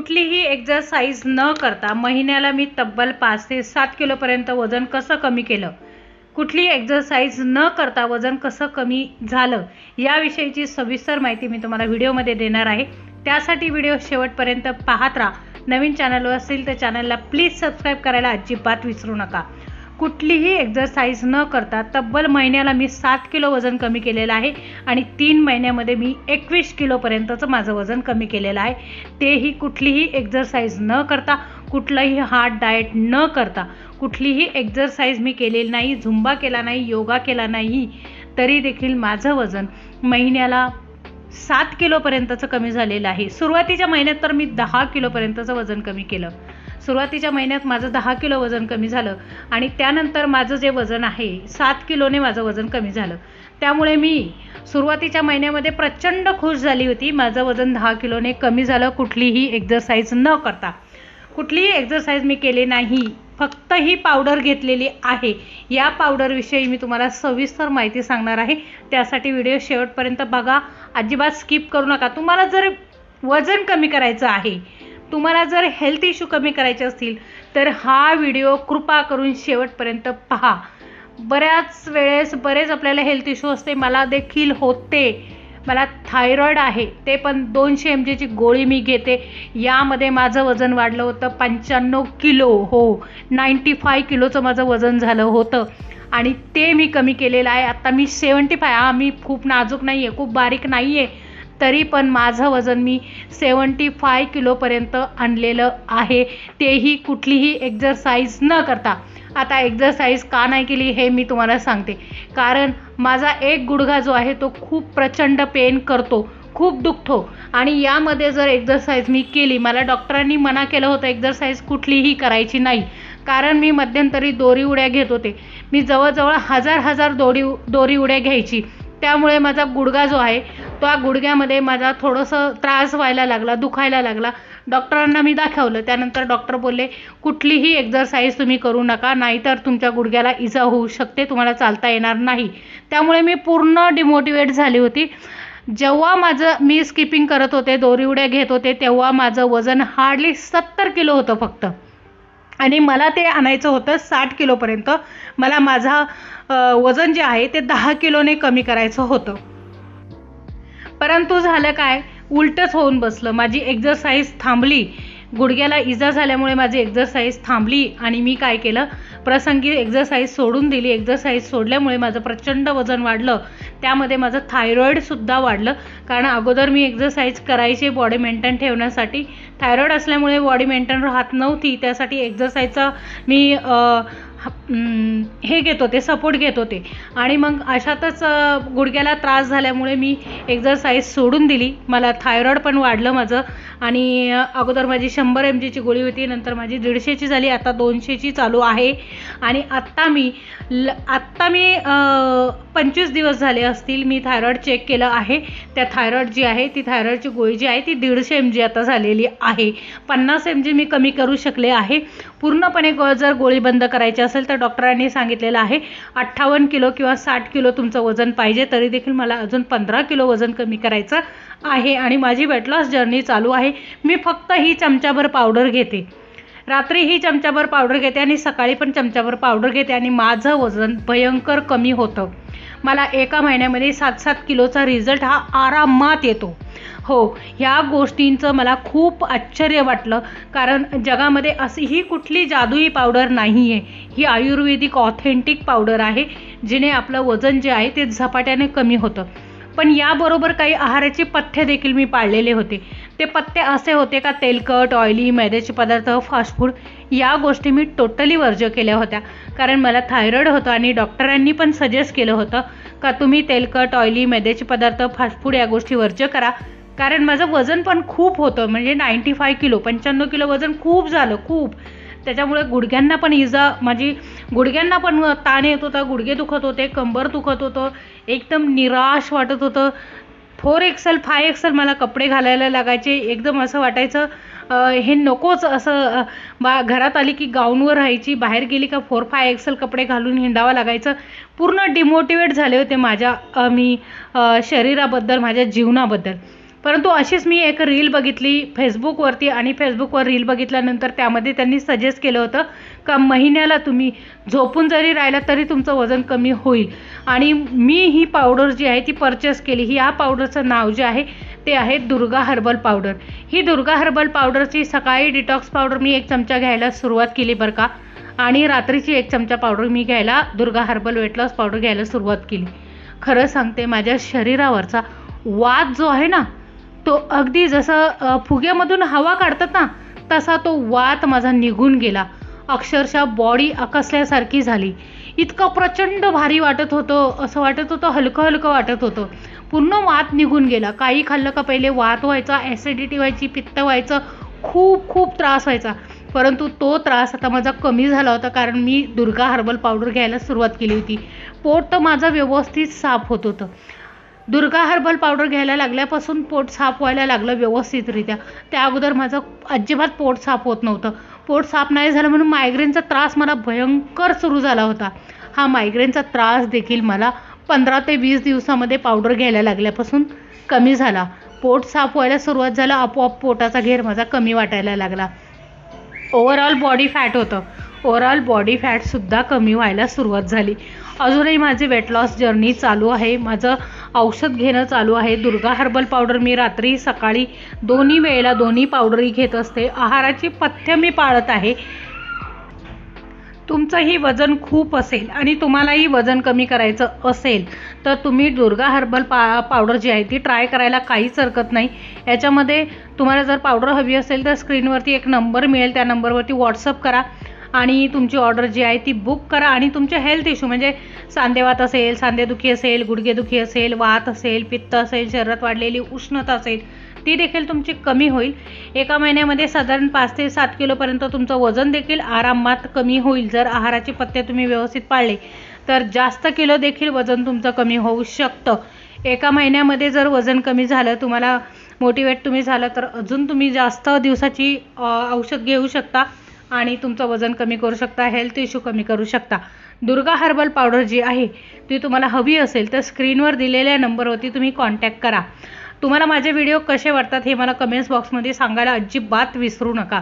कुठलीही एक्सरसाइज न करता महिन्याला मी तब्बल 5 ते 7 किलोपर्यंत वजन कसं कमी केलं, कुठली एक्सरसाइज न करता वजन कसं कमी झालं याविषयीची सविस्तर माहिती मी तुम्हाला व्हिडिओमध्ये देणार आहे। त्यासाठी व्हिडिओ शेवटपर्यंत पाहत राहा। नवीन चॅनलवर असेल तर चॅनलला प्लीज सबस्क्राइब करायला अजिबात विसरू नका। कुठलीही एक्सरसाइज न करता तब्बल महिन्याला मी 7 किलो वजन कमी केलेलं आहे आणि 3 महिन्यामध्ये मी 21 किलोपर्यंतचं माझं वजन कमी केलेलं आहे। तेही कुठलीही एक्सरसाइज न करता, कुठलाही हार्ड डाएट न करता, कुठलीही एक्सरसाइज मी केलेली नाही, झुंबा केला नाही, योगा केला नाही, तरी देखील माझं वजन महिन्याला 7 किलोपर्यंतचं कमी झालेलं आहे। सुरुवातीच्या महिन्यात तर मी 10 किलोपर्यंतचं वजन कमी केलं। सुरुवातीच्या महिन्यात माझं 10 किलो वजन कमी झालं आणि त्यानंतर माझं जे वजन आहे 7 किलोने माझं वजन कमी झालं। त्यामुळे मी सुरुवातीच्या महिन्यामध्ये प्रचंड खुश झाली होती। माझं वजन 10 किलोने कमी झालं कुठलीही एक्सरसाइज न करता। कुठलीही एक्सरसाइज मी केली नाही, फक्त ही पावडर घेतलेली आहे। या पावडरविषयी मी तुम्हाला सविस्तर माहिती सांगणार आहे। त्यासाठी व्हिडिओ शेवटपर्यंत बघा, अजिबात स्किप करू नका। तुम्हाला जर वजन कमी करायचं आहे, तुम्हाला जर हेल्थ इश्यू कमी करायचे असतील तर हा व्हिडिओ कृपा करून शेवटपर्यंत पहा। बरेच आपल्याला हेल्थ इश्यू असते, मला देखील होते। मला थायरॉइड आहे, ते पण 200 mg ची गोळी मी घेते। यामध्ये माझं वजन वाढलं होतं 95 किलो, हो 95 किलोचं माझं वजन झालं होतं आणि ते मी कमी केलेलं आहे। आता मी 75, मी खूप नाजूक नाही आहे, खूप बारीक नाही आहे, तरी पण माझं वजन मी 75 किलोपर्यंत आणलेलं आहे, तेही कुठलीही एक्सरसाइज न करता। आता एक्सरसाइज का नाही केली हे मी तुम्हाला सांगते। कारण माझा एक गुडघा जो आहे तो खूप प्रचंड पेन करतो, खूप दुखतो आणि यामध्ये जर एक्सरसाइज मी केली, मला डॉक्टरांनी मना केलं होतं एक्सरसाइज कुठलीही करायची नाही। कारण मी मध्यंतरी दोरी उड्या घेत होते, मी जवळजवळ हजार दोरी उड्या घ्यायची। त्यामुळे माझा गुडघा जो आहे त्या गुडघ्यामध्ये माझा थोडंसं त्रास व्हायला लागला, दुखायला लागला। डॉक्टरांना मी दाखवलं, त्यानंतर डॉक्टर बोलले कुठलीही एक्सरसाइज तुम्ही करू नका, नाहीतर तुमच्या गुडघ्याला इजा होऊ शकते, तुम्हाला चालता येणार नाही। त्यामुळे मी पूर्ण डिमोटिवेट झाली होती। जेव्हा मी स्किपिंग करत होते, दोरी उड्या घेत होते, तेव्हा माझं वजन हार्डली 70 किलो होतं फक्त आणि मला ते आणायचं होतं 60 किलोपर्यंत। मला माझा वजन जे आहे ते 10 किलोने कमी करायचं होतं, परंतु झालं काय, उलटच होऊन बसलं। माझी एक्सरसाइज थांबली, गुडघ्याला इजा झाल्यामुळे माझी एक्सरसाइज थांबली आणि मी काय केलं, प्रसंगी एक्सरसाइज सोडून दिली। एक्सरसाइज सोडल्यामुळे माझं प्रचंड वजन वाढलं, त्यामध्ये माझं थायरॉइडसुद्धा वाढलं। कारण अगोदर मी एक्सरसाइज करायचे बॉडी मेंटेन ठेवण्यासाठी, थायरॉइड असल्यामुळे बॉडी मेंटेन राहत नव्हती, त्यासाठी एक्सरसाइजचा मी हे घेत होते, सपोर्ट घेत होते आणि मग अशातच गुडघ्याला त्रास झाल्यामुळे मी एक्सरसाइज सोडून दिली। मला थायरॉइड पण वाढलं माझं आणि अगोदर माझी 100 mg ची गोळी होती, नंतर माझी 150 ची झाली, आता 200 ची चालू आहे आणि आत्ता मी 25 दिवस झाले असतील मी थायरॉइड चेक केलं आहे। त्या थायरॉइड जी आहे ती थायरॉइडची गोळी जी आहे ती 150 mg आता झालेली आहे। 50 mg मी कमी करू शकले आहे। पूर्णपणे जर गोळी बंद करायची असेल तर डॉक्टरांनी सांगितलेलं आहे 58 किलो किंवा 60 किलो तुमचं वजन पाहिजे, तरी देखील मला अजून 15 किलो वजन कमी करायचं आहे आणि माझी वेट लॉस जर्नी चालू आहे। मी फक्त ही चमचाभर पावडर घेते, रात्री ही चमचाभर पावडर घेते आणि सकाळी पण चमचाभर पावडर घेते आणि माझं वजन भयंकर कमी होतं। मला एका महिन्यामध्ये 7 किलोचा रिझल्ट हा आरामात येतो। हो, ह्या गोष्टींचं मला खूप आश्चर्य वाटलं, कारण जगामध्ये अशी ही कुठली जादुई पावडर नाही आहे। ही आयुर्वेदिक ऑथेंटिक पावडर आहे, जिने आपलं वजन जे आहे ते झपाट्याने कमी होतं। पण याबरोबर काही आहाराचे पथ्य देखील मी पाळलेले होते। ते पथ्य असे होते का तेलकट, ऑइली, मैद्याचे पदार्थ, फास्ट फूड या गोष्टी मी टोटली वर्ज्य केल्या होत्या। कारण मला थायरॉइड होतं आणि डॉक्टरांनी पण सजेस्ट केलं होतं का तुम्ही तेलकट, ऑइली, मैद्याचे पदार्थ, फास्ट फूड या गोष्टी वर्ज्य करा। कारण माझं वजन पण खूप होतं, म्हणजे 95 किलो, 95 किलो वजन खूप झालं, खूप। त्याच्यामुळे गुडघ्यांना पण गुडघ्यांना पण ताण येत होता, गुडघे दुखत होते, कंबर दुखत होतं, एकदम निराश वाटत होतं। 4XL 5XL मला कपडे घालायला लागायचे, एकदम असं वाटायचं हे नकोच, असं घरात आली की गाऊनवर राहायची, बाहेर गेली का 4-5XL कपडे घालून हिंडावं लागायचं। पूर्ण डिमोटिवेट झाले होते मी शरीराबद्दल, माझ्या जीवनाबद्दल। परंतु अशीच मी एक रील बघितली फेसबुकवरती आणि फेसबुकवर रील बघितल्यानंतर त्यामध्ये त्यांनी सजेस्ट केलं होतं का महिन्याला तुम्ही झोपून जरी राहिला तरी तुमचं वजन कमी होईल. आणि मी ही पावडर जी आहे ती परचेस केली. या पावडरचं नाव जे आहे ते आहे दुर्गा हर्बल पावडर. ही दुर्गा हर्बल पावडरची सकाळी डिटॉक्स पावडर मी 1 चमचा घ्यायला सुरुवात केली बरं का, आणि रात्रीची 1 चमचा पावडर मी घ्यायला Durga herbal weight loss powder घ्यायला सुरुवात केली. खरं सांगते माझ्या शरीरावरचा वात जो आहे ना तो अगदी जसं फुग्यामधून हवा काढतात ना तसा तो वात माझा निघून गेला. अक्षरशः बॉडी आकसल्यासारखी झाली. इतकं प्रचंड भारी वाटत होतं, असं वाटत होतं हलकं हलकं वाटत होतं. पूर्ण वात निघून गेला. काही खाल्लं का पहिले वात व्हायचा, ॲसिडिटी व्हायची, पित्त व्हायचं, खूप खूप त्रास व्हायचा. परंतु तो त्रास आता माझा कमी झाला होता कारण मी दुर्गा हर्बल पावडर घ्यायला सुरुवात केली होती. पोट तर माझं व्यवस्थित साफ होत होतं. दुर्गा हर्बल पावडर घ्यायला लागल्यापासून पोट साफ व्हायला लागलं व्यवस्थितरित्या. त्या अगोदर माझं अजिबात पोट साफ होत नव्हतं. पोट साफ नाही झालं म्हणून मायग्रेनचा त्रास मला भयंकर सुरू झाला होता. हा मायग्रेनचा त्रास देखील मला 15 ते 20 दिवसामध्ये पावडर घ्यायला लागल्यापासून कमी झाला. पोट साफ व्हायला सुरुवात झालं, आपोआप पोटाचा घेर माझा कमी वाटायला लागला. ओव्हरऑल बॉडी फॅट होतं, ओव्हरऑल बॉडी फॅटसुद्धा कमी व्हायला सुरुवात झाली. अजूनही माझी वेट लॉस जर्नी चालू आहे. माझं औषध घेणं चालू आहे. दुर्गा हर्बल पावडर मी रात्री सकाळी दोन्ही वेळेला दोन्ही पावडरही घेत असते. आहाराची पथ्य मी पाळत आहे. तुमचंही वजन खूप असेल आणि तुम्हालाही वजन कमी करायचं असेल तर तुम्ही दुर्गा हर्बल पावडर जी आहे ती ट्राय करायला काहीच हरकत नाही. याच्यामध्ये तुम्हाला जर पावडर हवी असेल तर स्क्रीनवरती एक नंबर मिळेल, त्या नंबरवरती व्हॉट्सअप करा आणि तुमची ऑर्डर जी आहे ती बुक करा. आणि तुमचे हेल्थ इश्यू म्हणजे सांधेवात असेल, सांधेदुखी असेल, गुडघेदुखी असेल, वात असेल, पित्त असेल, शरीरात वाढलेली उष्णता असेल ती देखील तुमची कमी होईल. 1 महिन्यामध्ये साधारण 5 ते 7 किलोपर्यंत तुमचं वजन देखील आरामात कमी होईल. जर आहाराचे पथ्य तुम्ही व्यवस्थित पाळले तर जास्त किलो देखील वजन तुमचं कमी होऊ शकतं. 1 महिन्यामध्ये जर वजन कमी झालं, तुम्हाला मोटिवेट तुम्ही झालं तर अजून तुम्ही जास्त दिवसाची औषध घेऊ शकता आणि तुमचं वजन कमी करू शकता, हेल्थ इश्यू कमी करू शकता. दुर्गा हर्बल पावडर जी आहे ती तुम्हाला हवी असेल तर स्क्रीनवर दिलेल्या नंबरवरती तुम्ही कॉन्टॅक्ट करा. तुम्हाला माझे व्हिडिओ कसे वाटतात हे मला कमेंट्स बॉक्समध्ये सांगायला अजिबात विसरू नका.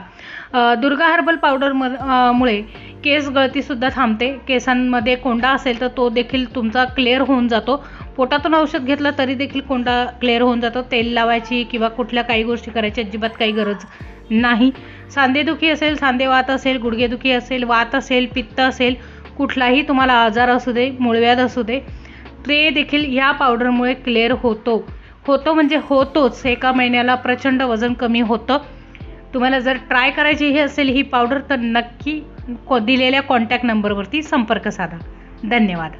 दुर्गा हर्बल पावडर मुळे केस गळतीसुद्धा थांबते. केसांमध्ये कोंडा असेल तर तो देखील तुमचा क्लिअर होऊन जातो. पोटातून औषध घेतलं तरी देखील कोंडा क्लिअर होऊन जातो. तेल लावायची किंवा कुठल्या काही गोष्टी करायची अजिबात काही गरज नाही. सांधेदुखी असेल, सांधेवात असेल, गुडघेदुखी असेल, वात असेल, पित्त असेल, कुठलाही तुम्हाला आजार असू दे, मूळव्याध असू दे, ते देखील ह्या पावडरमुळे क्लिअर होतो म्हणजे होतोच. 1 महिन्याला प्रचंड वजन कमी होतं. तुम्हाला जर ट्राय करायची ही असेल ही पावडर तर नक्की दिलेल्या कॉन्टॅक्ट नंबरवरती संपर्क साधा. धन्यवाद.